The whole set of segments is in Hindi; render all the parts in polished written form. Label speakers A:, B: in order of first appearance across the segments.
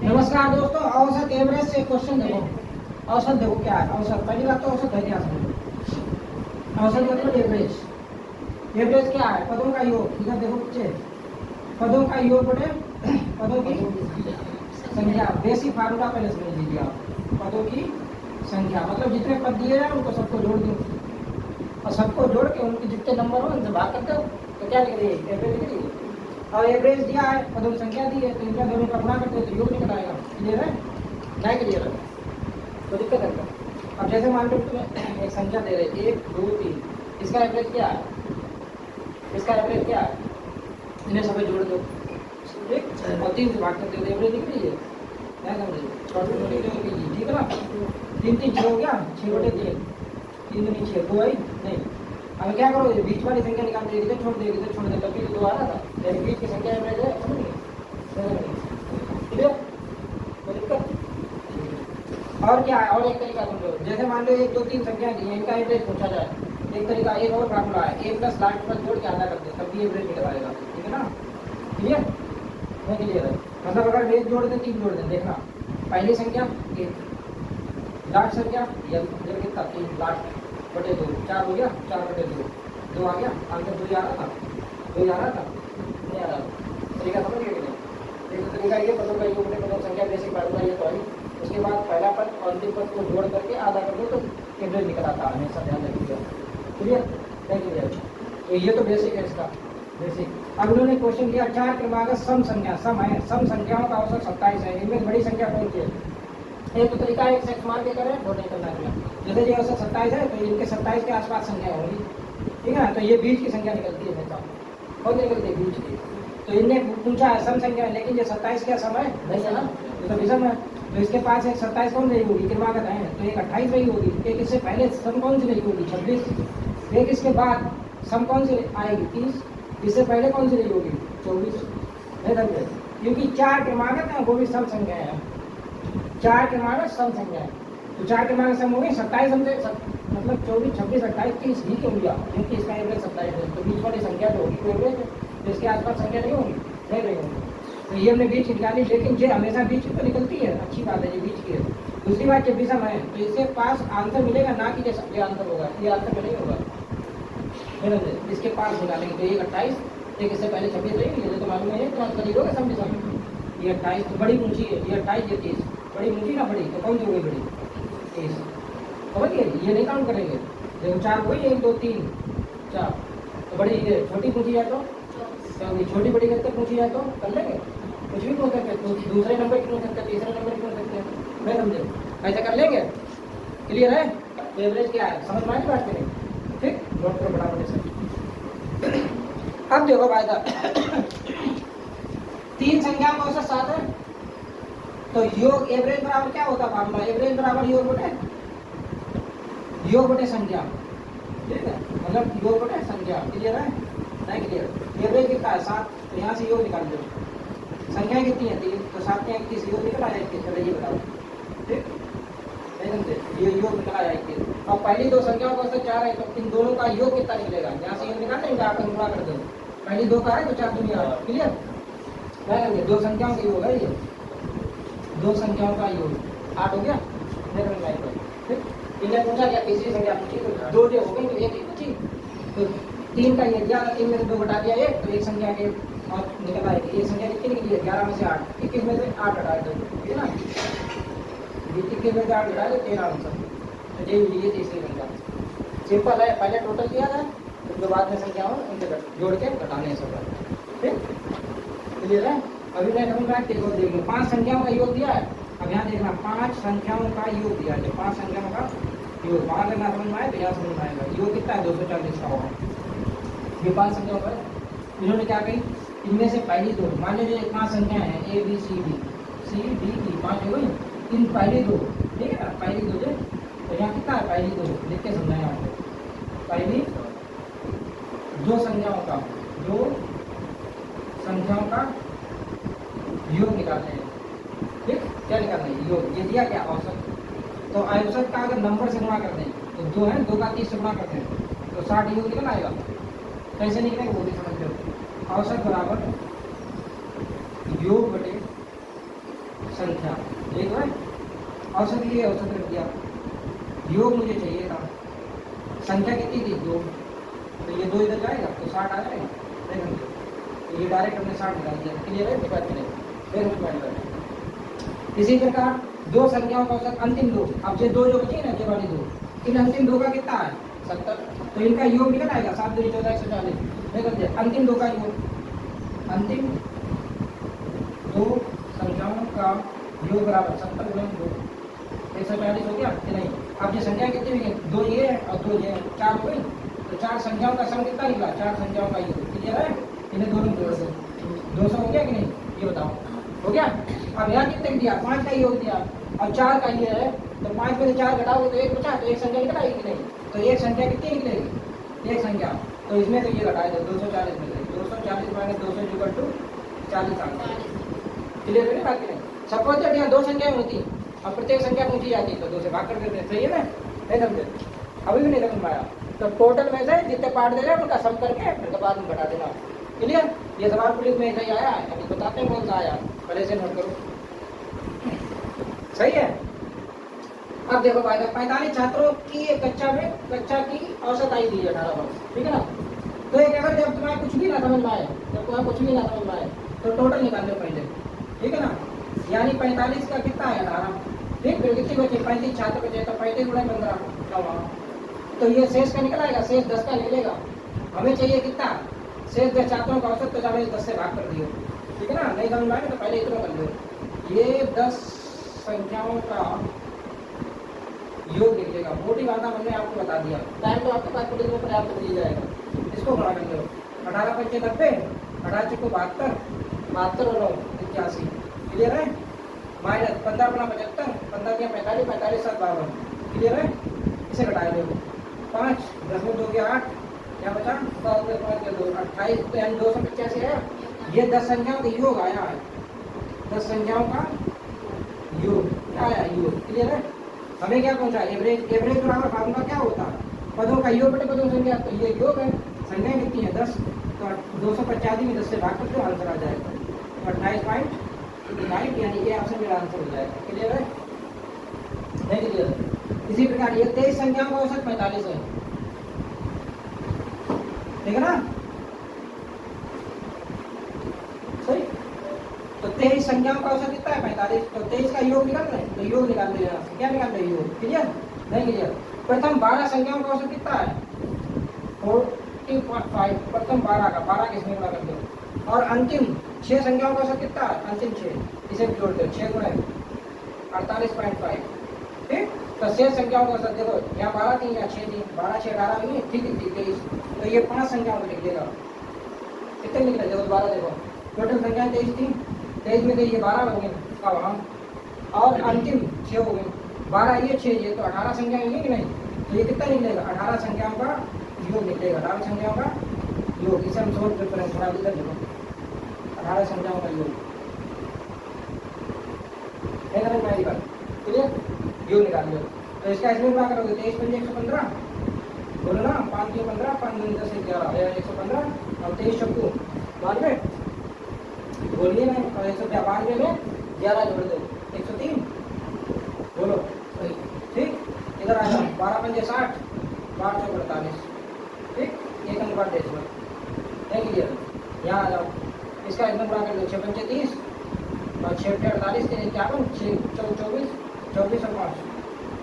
A: नमस्कार दोस्तों, औसत एवरेज से क्वेश्चन देखो। औसत देखो क्या है। औसत, पहली बात तो औसत है क्या समझो। औसत मतलब एवरेज। एवरेज क्या है? पदों का योग। इधर देखो पीछे, पदों का योग बटे पदों की संख्या। बेसिक फार्मूला पहले समझ लीजिए आप। पदों की संख्या मतलब जितने पद दिए हैं उनको सबको जोड़ दो, और सबको जोड़ के उनके जितने नंबर हो उनसे भाग कर दो, तो क्या लिख रही है? एवरेज लिख रही है। और एवरेज दिया है, पदों की संख्या दी है, तो इनका दोनों का गुणा करते हैं तो योग निकल आएगा। क्लियर है? नहीं क्लियर है तो दिक्कत है। अब जैसे मान लो तुम्हें एक संख्या दे रहे 1 2 3, इसका एवरेज क्या है? इसका एवरेज क्या है? इन्हें सब जोड़ दो, ठीक, और 3 से भाग करते हो तो एवरेज निकल रही है। क्या समझे? ठीक है ना? 3 3 6 हो गया, 6 बटे 3, 3 दूनी 6, 2 आई नहीं। अब क्या करो, बीच वाली संख्या निकाल देगी तो छोड़ देगी तो छोड़ दे, तभी तो 2 आ रहा था। लेकिन बीच की संख्या एवरेज है, समझ गए? क्लियर? कोई दिक्कत? और क्या है? और एक तरीका समझो। जैसे मान लो 1 2 3 संख्या दी है, इनका एवरेज पूछा जाए, एक तरीका, एक और फार्मूला है, a प्लस लास्ट पर जोड़ के आधा कर दे, तब भी एवरेज निकल आएगा। ठीक है ना? क्लियर? नहीं क्लियर है? मतलब अगर 1 जोड़ दें 3 जोड़ दें, देखना, पहली संख्या 1, लास्ट संख्या जब कितना 3, लास्ट बटे 2, 4 हो गया, 4 बटे 2, 2 आ गया, आंसर 2 ही आ रहा था, 2 ही आ रहा था, नहीं आ रहा। तरीका समझ गए कि नहीं? एक तरीका ये पदों का योग बटे पदों संख्या बेसिक फार्मूला ये तो है। उसके बाद पहला पद और अंतिम पद को जोड़ करके आधा कर दो तो एवरेज निकल आता है, हमेशा ध्यान रखिएगा। क्लियर? नहीं क्लियर? तो ये तो बेसिक है इसका, बेसिक। अब उन्होंने क्वेश्चन दिया 4 क्रमागत सम संख्या, सम है, सम संख्याओं का औसत 27 है, इनमें बड़ी संख्या कौन सी है? एक तो तरीका है x मान के करें, वो नहीं करना है। जैसे ये औसत 27 है तो इनके 27 के आसपास संख्या होगी, ठीक है ना? तो ये बीच की संख्या निकलती है हमेशा, कौन निकलती है? बीच की। तो इनने पूछा है सम संख्या है, लेकिन ये 27 क्या सम है? नहीं है ना, ये तो विषम है। तो इसके पास एक 27 कौन रही होगी? क्रमागत है, तो एक 28 रही होगी। एक इससे पहले सम कौन सी रही होगी? 26। एक इसके बाद सम कौन सी आएगी? 30। इससे पहले कौन सी रही होगी? 24। नहीं समझे? क्योंकि 4 क्रमागत है, वो भी सम संख्या है। 4 क्रमागत सम संख्या है, तो 4 क्रमागत सम हो गए 27 हमसे, मतलब 24 26 28 30 ही क्यों लिया? क्योंकि इसका एवरेज 27 है, तो बीच वाली संख्या जो होगी वो एवरेज है, तो इसके आसपास संख्या नहीं होगी, नहीं रही होगी। तो ये हमने बीच निकाली, लेकिन ये हमेशा बीच की तो निकलती है, अच्छी बात है, ये बीच की है। दूसरी बात, जब विषम है तो इसके पास आंसर मिलेगा ना कि ये आंसर होगा, ये आंसर में नहीं होगा। इसके पास निकालेंगे तो एक 28, एक इससे पहले 26 रहेगी, ये तो मालूम है, तो आंसर होगा सब विषम। ये 28 तो बड़ी ऊंची है, ये 28 ये 30, बड़ी ऊंची ना बड़ी, तो कौन सी हो गई बड़ी? 30। समझ गए? ये नहीं काउंट करेंगे। देखो 4 हुई, 1 2 3 4, तो बड़ी ये छोटी पूछी जाए तो छोटी बड़ी करके पूछी जाए तो कर लेंगे, कुछ भी पूछ सकते हैं, तो दूसरे नंबर की पूछ सकते हैं, तीसरे नंबर की पूछ सकते हैं, नहीं समझे? ऐसा कर लेंगे। क्लियर है? तो एवरेज क्या है समझ में आई बात नहीं? ठीक, नोट करो बराबर से। अब देखो फायदा, 3 संख्याओं का औसत 7 है, तो योग एवरेज बराबर क्या होता है? फार्मूला एवरेज बराबर योग बटे संख्या, ठीक है? मतलब योग बटे संख्या। क्लियर है? नहीं क्लियर? एवरेज कितना है? 7, तो यहाँ से योग निकाल दो। संख्या कितनी है? 3, तो 7 में 21, योग निकल आया 21। चलो ये बताओ, ठीक, नहीं समझे? ये योग निकल आया 21। अब पहली 2 संख्याओं का औसत 4 है, तो इन दोनों का योग कितना निकलेगा? यहाँ से योग निकाल देंगे, आप गुणा कर दो। पहली 2 का है तो 4 दुनिया। क्लियर? नहीं समझे? 2 संख्याओं का योग है ये, 2 संख्याओं का योग 8 हो गया। ठीक, इन्हें पूछा गया तीसरी संख्या पूछी, तो 2 जो हो गई तो 1 ही पूछी, तो 3 का ये दिया, 3 में से 2 घटा दिया 1, तो एक संख्या के और निकल आएगी। एक संख्या कितनी निकली है? 11 में से 8, 21 में से 8 हटा दो, ठीक है ना? 21 में से 8 हटा दो, 13 आंसर। तो ये तीसरी संख्या सिंपल है, पहले टोटल किया था, तो बाद में संख्या हो उनसे जोड़ के घटाने सब। ठीक, क्लियर है? अभी मैं कहूँगा देखिए 5 संख्याओं का योग दिया है। अब यहाँ देखना, 5 संख्याओं का योग दिया है, 5 संख्याओं का योग बाहर लगना समझ में आए तो यहाँ समझ में आएगा। योग कितना है? 240 का होगा। ये 5 संख्याओं का इन्होंने क्या कही? इनमें से पहली 2, मान लीजिए 5 संख्या है A B C D, C D E 5 हो गई, इन पहली 2, ठीक है ना? पहली 2 जो, तो यहाँ कितना है? पहली 2 लिख के समझाएं आपको। पहली 2 संख्याओं का, 2 संख्याओं का योग निकालते हैं। ठीक, क्या निकालना है? योग। ये दिया क्या? औसत। तो औसत का अगर नंबर से गुणा कर दें तो 2 है, 2 का 30 से गुणा करते हैं तो 60 योग निकल आएगा। कैसे निकलेगा वो भी समझ लो। औसत बराबर योग बटे संख्या, ठीक है। औसत ये औसत रख दिया, योग मुझे चाहिए था, संख्या कितनी थी 2, तो ये 2 इधर जाएगा तो 60 आ जाएगा, देख लो तो ये डायरेक्ट हमने 60 निकाल दिया, क्लियर है बात नहीं, फिर हम पॉइंट करें। इसी प्रकार दो संख्याओं का औसत अंतिम दो, अब ये 2 जो बची ना, ये वाली 2, इन अंतिम 2 का कितना है 70, तो इनका योग निकल आएगा 7 2 14 140, निकल दिया अंतिम 2 का योग, अंतिम 2 संख्याओं का योग बराबर 70 गुणा 2 140 हो गया कि नहीं। अब ये संख्या कितनी हुई है, 2 ये है और 2 ये है, 4 हो गई, तो 4 संख्याओं का सम कितना निकला, 4 संख्याओं का योग, क्लियर है। इन्हें दोनों जोड़ दो, 200 हो गया कि नहीं, ये बताओ हो गया। अब यहाँ कितने दिया, 5 का योग दिया, अब 4 का ये है, तो 5 में से 4 घटाओगे तो 1 बचा, तो एक संख्या निकल आएगी कि नहीं, तो एक संख्या कितनी निकलेगी, एक संख्या, तो इसमें तो ये घटाए दो 240 मिलेगी, 240 माइनस 200 इक्वल टू 40 आ गया, क्लियर है ना बात की नहीं। सपोज दैट यहाँ 2 संख्याएं होती, अब प्रत्येक संख्या पूछी जाती तो 2 से भाग कर देते, सही है ना, नहीं समझे, अभी भी नहीं समझ पाया, तो टोटल में से जितने पार्ट दे रहे हैं उनका सम करके फिर बाद में घटा देना, क्लियर। ये सवाल पुलिस में ऐसा ही आया है, अभी बताते हैं कौन सा आया, पहले से नोट करो, सही है। अब देखो भाई 45 छात्रों की एक कक्षा की औसत आई थी 18 वर्ष, ठीक है ना। तो एक अगर जब तुम्हें कुछ भी ना समझ में आए, जब तुम्हें कुछ भी ना समझ में आए तो टोटल निकाल लो पहले, ठीक है ना। यानी 45 का कितना है 18, ठीक, फिर कितनी बचे 35 छात्र बचे, तो 35 गुणा 15, तो ये शेष का निकल आएगा, शेष 10 का निकलेगा। हमें चाहिए कितना, शेष 10 छात्रों का औसत, तो हमें 10 से भाग कर दियो, ठीक है ना। नहीं समझ में आएगा तो पहले इतना कर लो, ये 10 संख्याओं का योग निकलेगा। मोटी बात मैंने आपको बता दिया, टाइम तो आपके पास पुलिस में पर्याप्त मिल जाएगा। इसको बड़ा कर लो, 18 पंचे 90, 18 चौको 72, 72 और 81, क्लियर है। माइनस 15 अपना 75, 15 दिया 45, 45 7 52, क्लियर है। इसे घटा दो 5, 10 में 2 गया 8, क्या बचा 5 के 2 28, तो यानी 285 है। ये 10 संख्याओं का योग आया है, 10 संख्याओं का योग क्या आया, योग, क्लियर है। हमें क्या पूछा, एवरेज, एवरेज बराबर फार्मूला क्या होता है, पदों का योग बटे पदों संख्या, तो ये योग है, संख्या कितनी है 10, तो 285 में 10 से भाग करके आंसर आ जाएगा 28.9, यानी ये ऑप्शन मेरा आंसर हो जाएगा, क्लियर है, नहीं क्लियर। इसी प्रकार ये 23 संख्याओं का औसत 45 है, ठीक है ना, सही। तो 23 संख्याओं का औसत कितना है 45, तो 23 का योग निकाल रहे हैं, तो योग निकाल देना, क्या निकाल रहे योग, क्लियर, नहीं क्लियर। प्रथम 12 संख्याओं का औसत कितना है 40.5, प्रथम 12 का, 12 के इसमें गुणा कर दो, और अंतिम 6 संख्याओं का औसत कितना है, अंतिम 6, इसे जोड़ दो, 6 गुणा 48.5, ठीक। तो 6 संख्याओं का औसत देखो, यहाँ 12 थी, यहाँ 6 थी, 12 6 18 नहीं, ठीक है 23, तो ये 5 संख्याओं को निकलेगा, कितने निकले देखो, 12 देखो, टोटल संख्या 23 थी, 23 में से ये 12 हो गए, अब हम और अंतिम 6 हो गए, 12 ये 6 ये, तो 18 संख्या होंगी कि नहीं, तो ये कितना निकलेगा 18 संख्याओं का योग निकलेगा, 18 संख्याओं का योग, इसे हम सोल्व करें, थोड़ा इधर देखो, 18 संख्याओं का योग, नहीं समझ में आई बात, क्लियर, योग निकाल लो। तो इसका इसमें क्या करोगे, 23 पंजे 115, बोलो ना, 5 के 15, 5 दूनी 10 11 115, और 23 चक्कू 92, बोलिए ना, और 192 में 11 जोड़ दो 103, बोलो सही, ठीक। इधर आ जाओ, 12 पंजे 60, 12 चौक 48, ठीक, एक अनुपात डेसिमल, नहीं क्लियर। यहाँ आ जाओ, इसका एकदम बड़ा कर दो, 6 पंजे 30, और 6 48 के 51, 6 चौक 24, 24 और 5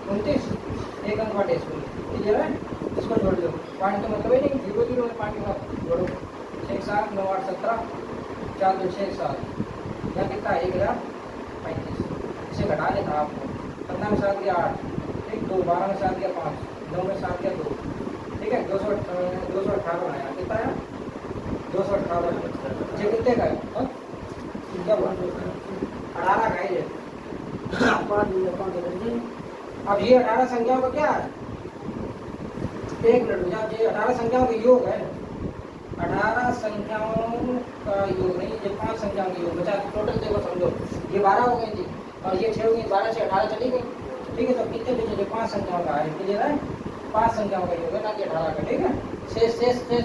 A: 29, एक अनुपात डेसिमल, क्लियर है। इसको जोड़ दो, पॉइंट तो मतलब ही नहीं, 0 0 में पॉइंट के बाद जोड़ो, 6 7 9 8 17, 4 2 6 7, यहाँ कितना है 1035, इसे घटा देता आपको, 15 में 7 गया 8, ठीक, 2 12 में 7 गया 5, 9 में 7 गया 2, ठीक है, 258 आया, कितना आया 258, ये कितने का है, क्या बोल 18 का है, अब ये 18 संख्याओं का क्या है, एक मिनट रुक जाओ, ये 18 संख्याओं का योग है, 18 संख्याओं का योग नहीं, ये 5 संख्याओं का योग बचा, टोटल देखो समझो, ये 12 हो गई थी और ये 6 हो गई, 12 से 18 चली गई, ठीक है। तो कितने बचे, 5 संख्याओं का है, क्लियर है, 5 संख्याओं का योग है ना कि 18 का, ठीक है। शेष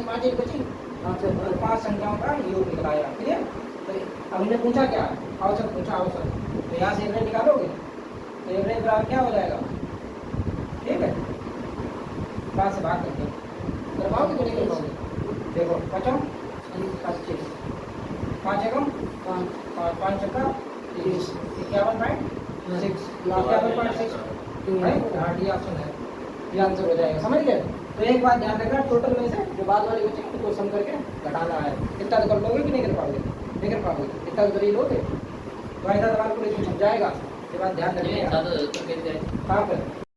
A: 5 एक बची, 5 संख्याओं का योग निकलाया, क्लियर। तो अब हमने पूछा क्या, औसत पूछा, औसत, तो यहाँ से एवरेज निकालोगे तो एवरेज बराबर क्या हो जाएगा, ठीक है, 5 से भाग करके कर पाओगे तो नहीं कर पाओगे। देखो 5 25 5 एकम 5 चक्का 30 51.6 51.6 हाँ डी ऑप्शन है, ये आंसर हो जाएगा। समझ गए। तो एक बात ध्यान रखना, टोटल में से जो बाद वाले बचे उनको सम करके घटाना है। इतना तो कर लोगे कि नहीं कर पाओगे, नहीं कर पाओगे, इतना तो कर ही लोगे तो ऐसा सवाल पूरे समझ जाएगा। ये बात ध्यान रखिएगा। कहाँ पर